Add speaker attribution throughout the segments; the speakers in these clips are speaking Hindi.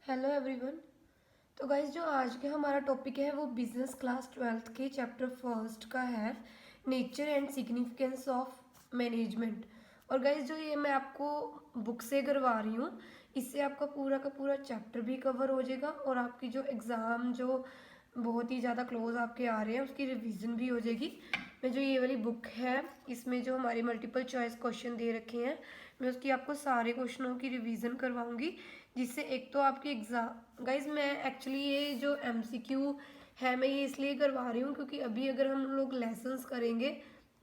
Speaker 1: Hello everyone. तो गाइज जो आज के हमारा टॉपिक है वो बिजनेस क्लास 12th के चैप्टर फर्स्ट का है, nature and significance of management. और गाइज जो ये मैं आपको बुक से करवा रही हूँ, इससे आपका पूरा का पूरा चैप्टर भी कवर हो जाएगा और आपकी जो एग्ज़ाम जो बहुत ही ज़्यादा क्लोज आपके आ रहे हैं उसकी रिवीजन भी हो जाएगी। मैं जो ये वाली बुक है इसमें जो हमारे मल्टीपल चॉइस क्वेश्चन दे रखे हैं, मैं उसकी आपको सारे क्वेश्चनों की रिवीजन करवाऊंगी, जिससे एक तो आपकी एग्ज़ाम गाइज मैं एक्चुअली ये जो एमसीक्यू है मैं ये इसलिए करवा रही हूँ क्योंकि अभी अगर हम लोग लेसन्स करेंगे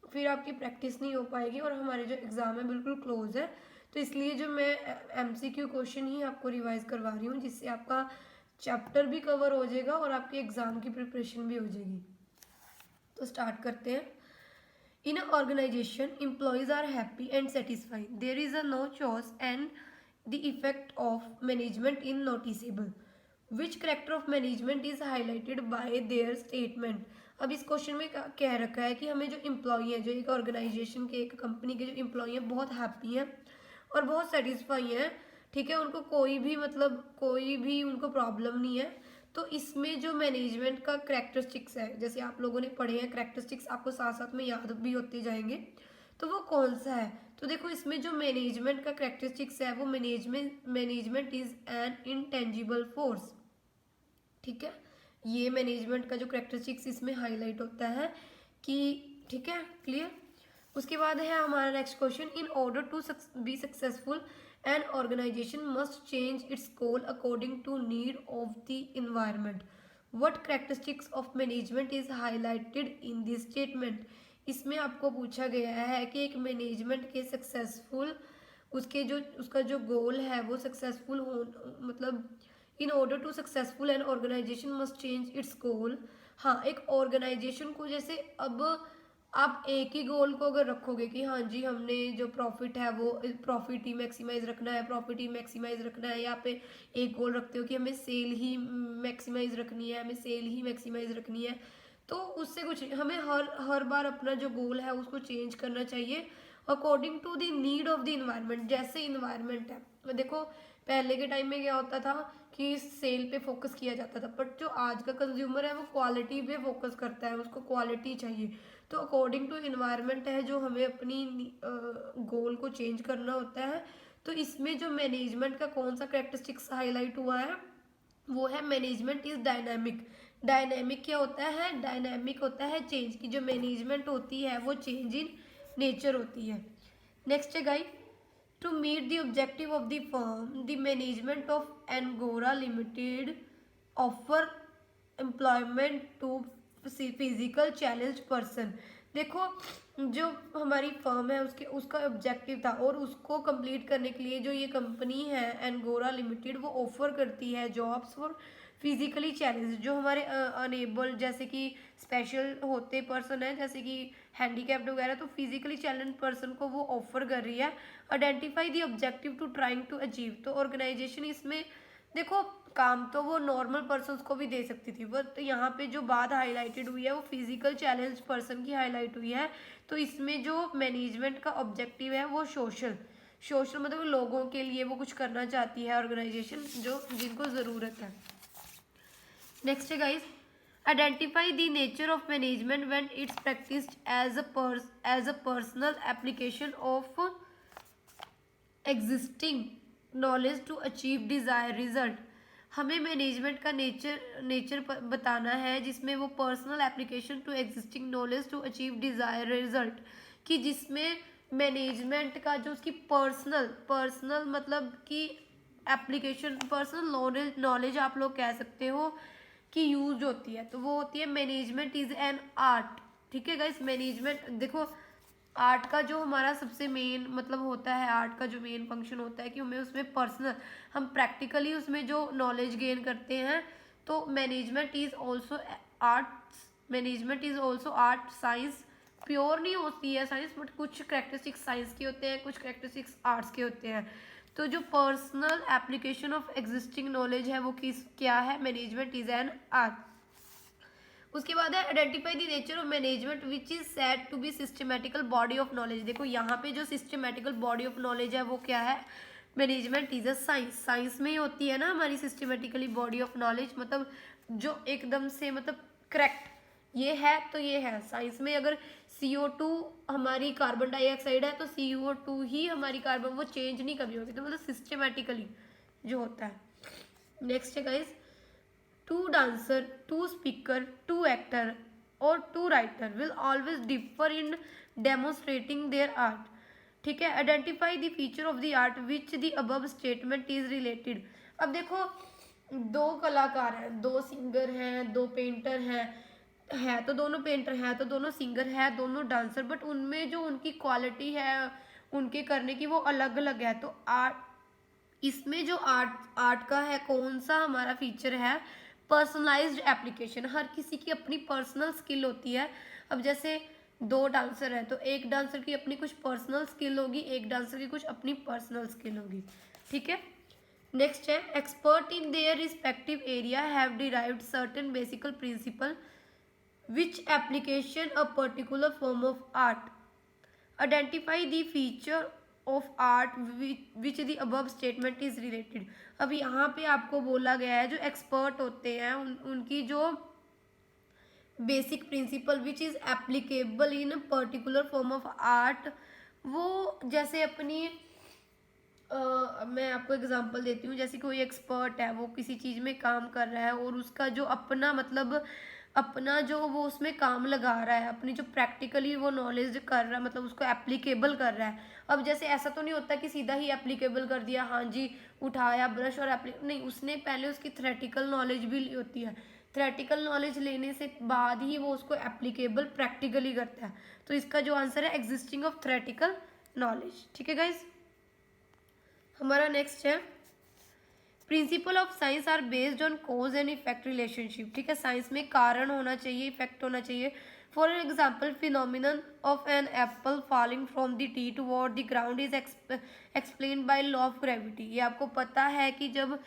Speaker 1: फिर आपकी प्रैक्टिस नहीं हो पाएगी और हमारे जो एग्ज़ाम है बिल्कुल क्लोज है। तो इसलिए जो मैं एमसीक्यू क्वेश्चन ही आपको रिवाइज करवा रही हूँ, जिससे आपका चैप्टर भी कवर हो जाएगा और आपके एग्ज़ाम की प्रिपरेशन भी हो जाएगी। तो स्टार्ट करते हैं। In an organization, employees are happy and satisfied. There is a no choice and the effect of management is noticeable. Which character of management is highlighted by their statement? अब इस क्वेश्चन में कह रखा है कि हमें जो एम्प्लॉई है, जो एक ऑर्गेनाइजेशन के एक कंपनी के जो एम्प्लॉई हैं बहुत हैप्पी हैं और बहुत सेटिस्फाई हैं, ठीक है, उनको कोई भी कोई भी उनको प्रॉब्लम नहीं है। तो इसमें जो मैनेजमेंट का करेक्टरिस्टिक्स है, जैसे आप लोगों ने पढ़े हैं करेक्टरिस्टिक्स, आपको साथ साथ में याद भी होते जाएंगे, तो वो कौन सा है? तो देखो इसमें जो मैनेजमेंट का करेक्टरिस्टिक्स है वो management is N intangible force. ठीक है, ये मैनेजमेंट का जो करेक्टरिस्टिक्स इसमें हाईलाइट होता है कि ठीक है, क्लियर। उसके बाद है हमारा next question, in order to be successful an organization must change its goal according to need of the environment. What characteristics of management is highlighted in this statement. इसमें आपको पूछा गया है कि एक मैनेजमेंट के सक्सेसफुल उसका जो गोल है वो सक्सेसफुल हो, मतलब in order to successful an organization must change its goal. हाँ, एक ऑर्गेनाइजेशन को जैसे अब आप एक ही गोल को अगर रखोगे कि हाँ जी हमने जो प्रॉफिट है वो प्रॉफिट ही मैक्सिमाइज रखना है, प्रॉफिट ही मैक्सिमाइज रखना है, या पे एक गोल रखते हो कि हमें सेल ही मैक्सिमाइज रखनी है, हमें सेल ही मैक्सिमाइज रखनी है, तो उससे कुछ हमें हर हर बार अपना जो गोल है उसको चेंज करना चाहिए according to the need of the environment. जैसे इन्वायरमेंट है, देखो पहले के टाइम में क्या होता था कि सेल पे फोकस किया जाता था, बट जो आज का कंज्यूमर है वो क्वालिटी पे फोकस करता है, उसको क्वालिटी चाहिए। तो अकॉर्डिंग टू इन्वायरमेंट है जो हमें अपनी गोल को चेंज करना होता है। तो इसमें जो मैनेजमेंट का कौन सा करेक्टरिस्टिक्स हाईलाइट हुआ है वो है मैनेजमेंट इज डायनामिक। डायनामिक क्या होता है? डायनामिक होता है चेंज की, जो मैनेजमेंट होती है वो चेंज इन नेचर होती है। नेक्स्ट है guide, to meet the objective of the firm the management of Angora limited offer employment to physical challenge person. देखो जो हमारी फर्म है उसके उसका ऑब्जेक्टिव था और उसको कंप्लीट करने के लिए जो ये कंपनी है एनगोरा लिमिटेड वो ऑफर करती है जॉब्स फॉर फिजिकली चैलेंज, जो हमारे अनेबल जैसे कि स्पेशल होते पर्सन है, जैसे कि हैंडीकैप्ड वगैरह, तो फिजिकली चैलेंज पर्सन को वो ऑफर कर रही है। Identify the objective to trying to achieve. तो ऑर्गेनाइजेशन इसमें देखो काम तो वो नॉर्मल पर्सन को भी दे सकती थी, बट यहाँ पे जो बात हाईलाइटेड हुई है वो फिजिकल चैलेंज पर्सन की हाईलाइट हुई है। तो इसमें जो मैनेजमेंट का ऑब्जेक्टिव है वो सोशल सोशल मतलब लोगों के लिए वो कुछ करना चाहती है ऑर्गेनाइजेशन जो जिनको ज़रूरत है। नेक्स्ट है guys, identify the nature of management when it's practised as a personal application of existing knowledge to achieve desire result. हमें मैनेजमेंट का नेचर बताना है जिसमें वो personal application to existing knowledge to achieve desire result, कि जिसमें मैनेजमेंट का जो उसकी पर्सनल पर्सनल मतलब कि एप्लीकेशन पर्सनल नॉलेज आप लोग कह सकते हो कि यूज होती है, तो वो होती है मैनेजमेंट इज एन आर्ट। ठीक है गाइस, मैनेजमेंट देखो आर्ट का जो हमारा सबसे मेन मतलब होता है, आर्ट का जो मेन फंक्शन होता है कि हमें उसमें पर्सनल हम प्रैक्टिकली उसमें जो नॉलेज गेन करते हैं। तो management is also arts, management is also art science, pure नहीं होती है साइंस, बट कुछ करेक्टरिस्टिक्स साइंस के होते हैं, कुछ करेक्टरिस्टिक्स आर्ट्स के होते हैं। तो जो personal application of existing knowledge है वो किस क्या है? Management is an art. उसके बाद है identify the nature of management which is said to be systematical body of knowledge. देखो यहाँ पे जो सिस्टमेटिकल बॉडी ऑफ नॉलेज है वो क्या है? Management is a science, science में ही होती है ना हमारी सिस्टमेटिकली बॉडी ऑफ नॉलेज, मतलब जो एकदम से मतलब करेक्ट ये है तो ये है। साइंस में अगर CO2 हमारी कार्बन डाइऑक्साइड है तो CO2 ही हमारी कार्बन, वो चेंज नहीं कभी होगी, तो मतलब सिस्टमेटिकली जो होता है। नेक्स्ट है guys, to dancer, to speaker, to actor और to writer will always differ in demonstrating their art. ठीक है, identify the feature of the art which the above statement is related. अब देखो दो कलाकार हैं, दो सिंगर हैं, दो पेंटर हैं, है तो दोनों पेंटर है तो दोनों सिंगर है, दोनों डांसर, बट उनमें जो उनकी क्वालिटी है उनके करने की वो अलग अलग है। तो आर्ट, इसमें जो आर्ट आर्ट का है कौन सा हमारा फीचर है, पर्सनलाइज्ड एप्लीकेशन। हर किसी की अपनी पर्सनल स्किल होती है। अब जैसे दो डांसर है तो एक डांसर की अपनी कुछ पर्सनल स्किल होगी, एक डांसर की कुछ अपनी पर्सनल स्किल होगी। ठीक है, नेक्स्ट है, expert in their respective area have derived certain basical principle which application a particular form of art. Identify the feature of art which the above statement is related. अब यहाँ पे आपको बोला गया है जो एक्सपर्ट होते हैं उनकी जो basic principle which is applicable in particular form of art, वो जैसे अपनी मैं आपको एग्जांपल देती हूँ। जैसे कोई एक्सपर्ट है, वो किसी चीज़ में काम कर रहा है और उसका जो अपना मतलब अपना जो वो उसमें काम लगा रहा है, अपनी जो प्रैक्टिकली वो नॉलेज कर रहा है, मतलब उसको एप्लीकेबल कर रहा है। अब जैसे ऐसा तो नहीं होता कि सीधा ही एप्लीकेबल कर दिया, हाँ जी उठाया ब्रश और नहीं, उसने पहले उसकी थ्रेटिकल नॉलेज भी ली होती है। थ्रेटिकल नॉलेज लेने से बाद ही वो उसको एप्लीकेबल प्रैक्टिकली करता है। तो इसका जो आंसर है एग्जिस्टिंग ऑफ थ्रेटिकल नॉलेज। ठीक है गाइज, हमारा नेक्स्ट है, principle of science are based on cause and effect relationship. ठीक है, साइंस में कारण होना चाहिए, इफेक्ट होना चाहिए। For example, phenomenon of an apple falling from the tree toward the ground is explain by law of gravity. ये आपको पता है कि जब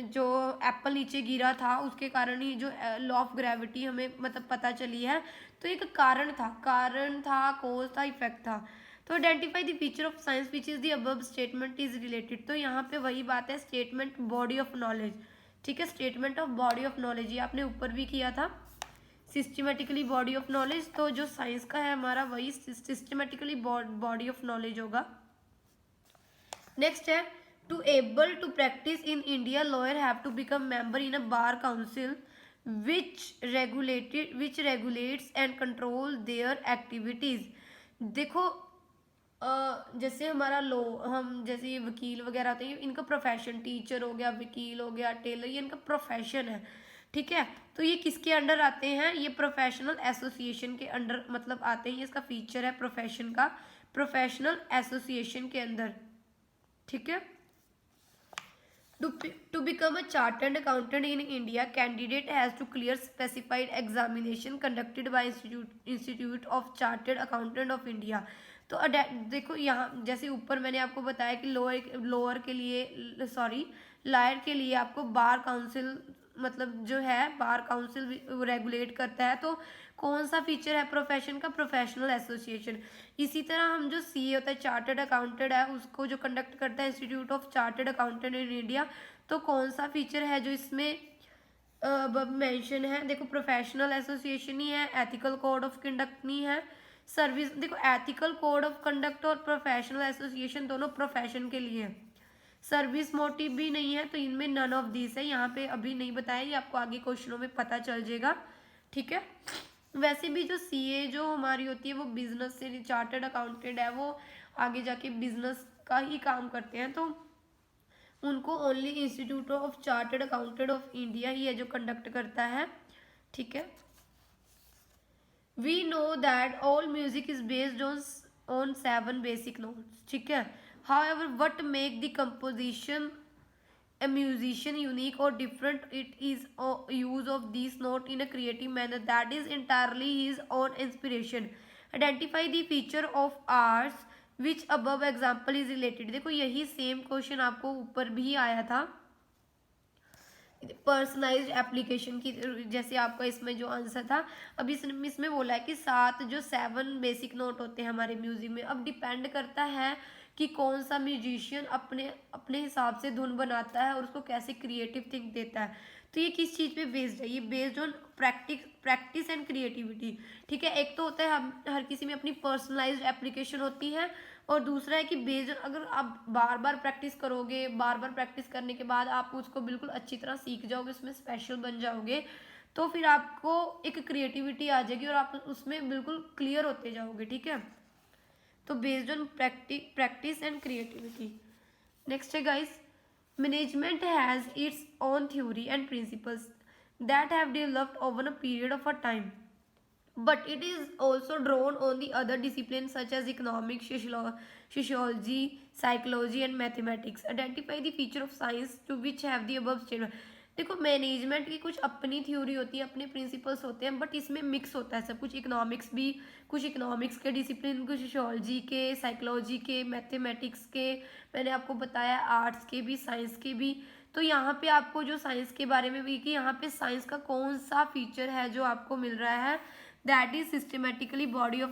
Speaker 1: जो एप्पल नीचे गिरा था उसके कारण ही जो लॉ ऑफ ग्रेविटी हमें मतलब पता चली है। तो एक कारण था, कोज था, इफेक्ट था। तो identify the feature of science which is the above statement is related. तो यहाँ पे वही बात है, स्टेटमेंट बॉडी ऑफ नॉलेज। ठीक है, statement of body of knowledge ये आपने ऊपर भी किया था, सिस्टमेटिकली बॉडी ऑफ नॉलेज। तो जो साइंस का है हमारा वही सिस्टमेटिकली बॉडी ऑफ नॉलेज होगा। नेक्स्ट है, to able to practice in India lawyer have to become member in a bar council which regulates and control their activities. देखो जैसे हमारा लो, हम जैसे ये वकील वगैरह होते हैं, इनका प्रोफेशन, टीचर हो गया, वकील हो गया, टेलर, ये इनका प्रोफेशन है। ठीक है, तो ये किसके अंडर आते हैं, ये प्रोफेशनल एसोसिएशन के अंडर मतलब आते हैं। ये इसका फीचर है प्रोफेशन का, प्रोफेशनल एसोसिएशन के अंदर। ठीक है, to become a chartered accountant in India, candidate has to clear specified examination conducted by Institute of Chartered Accountant of India. तो देखो यहाँ जैसे ऊपर मैंने आपको बताया कि लोअर के लिए लायर के लिए आपको बार काउंसिल मतलब जो है बार काउंसिल रेगुलेट करता है। तो कौन सा फीचर है प्रोफेशन का, प्रोफेशनल एसोसिएशन। इसी तरह हम जो CA होता है, चार्टर्ड अकाउंटेंट है, उसको जो कंडक्ट करता है institute of chartered accountant in India. तो कौन सा फीचर है जो इसमें मेंशन है, देखो प्रोफेशनल एसोसिएशन ही है, एथिकल कोड ऑफ कंडक्ट नहीं है, सर्विस। देखो एथिकल कोड ऑफ कंडक्ट और प्रोफेशनल एसोसिएशन दोनों प्रोफेशन के लिए है, सर्विस मोटिव भी नहीं है। तो इनमें नन ऑफ दिस है, यहाँ पे अभी नहीं बताया, ये आपको आगे क्वेश्चनों में पता चल जाएगा। ठीक है, वैसे भी जो CA जो हमारी होती है वो बिजनेस से, चार्टर्ड अकाउंटेंट है वो आगे जाके बिजनेस का ही काम करते हैं। तो उनको only institute of chartered accountant of India ही है जो कंडक्ट करता है। ठीक है, we know that all music is based on 7 basic notes. ठीक है, however what make the composition a musician unique or different, it is use of these note in a creative manner that is entirely his own inspiration. Identify the feature of arts which above example is related। देखो यही सेम क्वेश्चन आपको ऊपर भी आया था पर्सनलाइज्ड एप्लीकेशन की, जैसे आपका इसमें जो आंसर था। अब इसमें बोला है कि 7 बेसिक नोट होते हैं हमारे म्यूजिक में। अब डिपेंड करता है कि कौन सा म्यूजिशियन अपने अपने हिसाब से धुन बनाता है और उसको कैसे क्रिएटिव थिंक देता है। तो ये किस चीज़ पे बेस्ड है, ये based on practice and creativity. ठीक है, एक तो होता है हम हर किसी में अपनी पर्सनलाइज्ड एप्लीकेशन होती है, और दूसरा है कि बेस्ड अगर आप बार बार प्रैक्टिस करोगे, बार बार प्रैक्टिस करने के बाद आप उसको बिल्कुल अच्छी तरह सीख जाओगे, उसमें स्पेशल बन जाओगे, तो फिर आपको एक क्रिएटिविटी आ जाएगी और आप उसमें बिल्कुल क्लियर होते जाओगे। ठीक है, तो based on practice and creativity. Next है guys, management has its own theory and principles that have developed over a period of a time, but it is also drawn on the other disciplines such as economics, sociology, psychology and mathematics. Identify the feature of science to which have the above statement. देखो, मैनेजमेंट की कुछ अपनी थ्योरी होती है, अपने प्रिंसिपल्स होते हैं, बट इसमें मिक्स होता है सब कुछ। इकोनॉमिक्स भी, कुछ इकोनॉमिक्स के डिसिप्लिन, कुछ सोशियोलॉजी के, साइकोलॉजी के, मैथमेटिक्स के, मैंने आपको बताया आर्ट्स के भी, साइंस के भी। तो यहाँ पे आपको जो साइंस के बारे में भी कि यहाँ पे साइंस का कौन सा फीचर है जो आपको मिल रहा है, that is systematically body of